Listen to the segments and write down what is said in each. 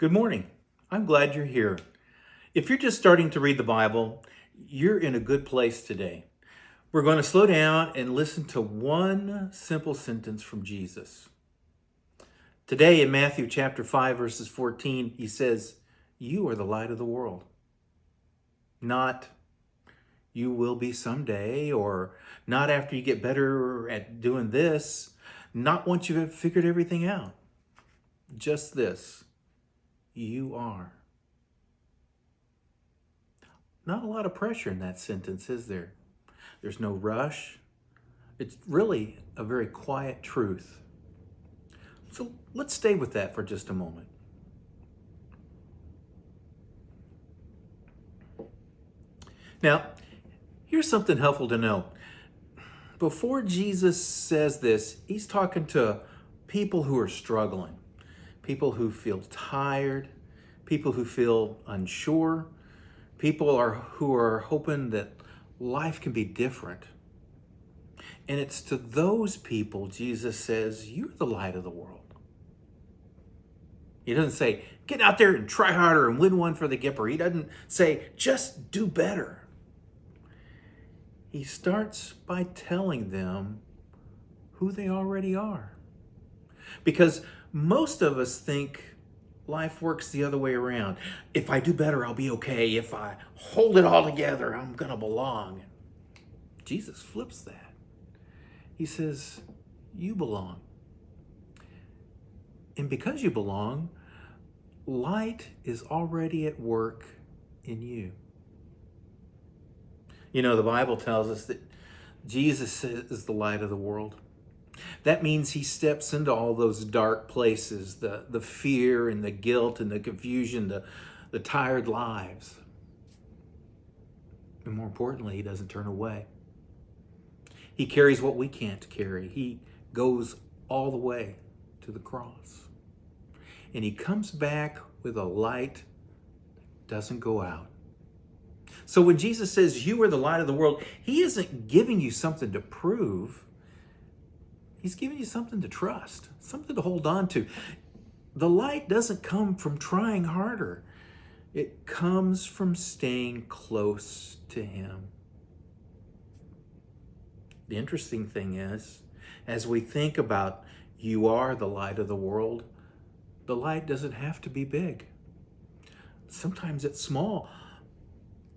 Good morning. I'm glad you're here. If you're just starting to read the Bible, you're in a good place today. We're going to slow down and listen to one simple sentence from Jesus. Today in Matthew chapter 5, verses 14, he says, "You are the light of the world." Not, "You will be someday," or not after you get better at doing this, not once you've figured everything out. Just this, you are. Not a lot of pressure in that sentence, is there? There's no rush. It's really a very quiet truth. So let's stay with that for just a moment. Now, here's something helpful to know. Before Jesus says this, he's talking to people who are struggling, people who feel tired, people who feel unsure, who are hoping that life can be different. And it's to those people Jesus says, "You're the light of the world." He doesn't say, "Get out there and try harder and win one for the Gipper." He doesn't say, "Just do better." He starts by telling them who they already are. Because most of us think life works the other way around. If I do better, I'll be okay. If I hold it all together, I'm going to belong. Jesus flips that. He says, you belong. And because you belong, light is already at work in you. You know, the Bible tells us that Jesus is the light of the world. That means he steps into all those dark places, the fear and the guilt and the confusion, the tired lives. And more importantly, he doesn't turn away. He carries what we can't carry. He goes all the way to the cross. And he comes back with a light that doesn't go out. So when Jesus says, "You are the light of the world," he isn't giving you something to prove. He's giving you something to trust, something to hold on to. The light doesn't come from trying harder. It comes from staying close to him. The interesting thing is, as we think about you are the light of the world, the light doesn't have to be big. Sometimes it's small.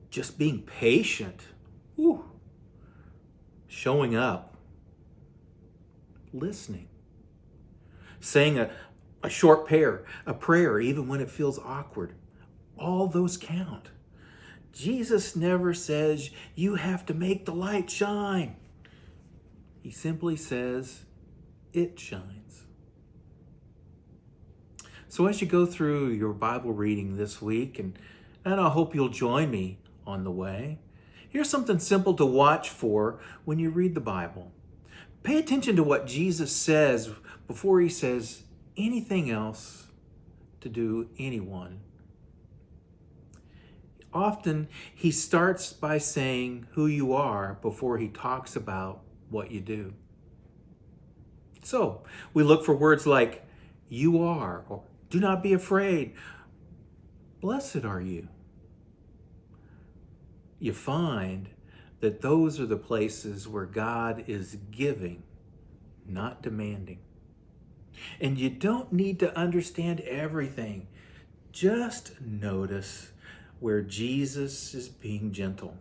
Just being patient, showing up, listening, saying a short prayer, even when it feels awkward. All those count. Jesus never says you have to make the light shine. He simply says it shines. So as you go through your Bible reading this week, and I hope you'll join me on the way, here's something simple to watch for when you read the Bible. Pay attention to what Jesus says before he says anything else to do anyone. Often he starts by saying who you are before he talks about what you do. So we look for words like "you are," or "do not be afraid," "blessed are you." You find that those are the places where God is giving, not demanding. And you don't need to understand everything. Just notice where Jesus is being gentle.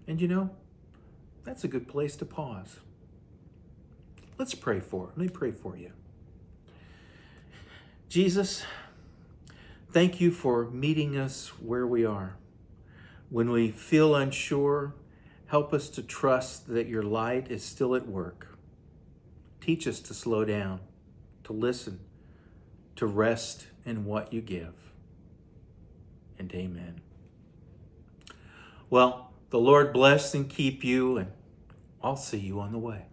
And you know, that's a good place to pause. Let me pray for you. Jesus, thank you for meeting us where we are. When we feel unsure, help us to trust that your light is still at work. Teach us to slow down, to listen, to rest in what you give. And amen. Well, the Lord bless and keep you, and I'll see you on the way.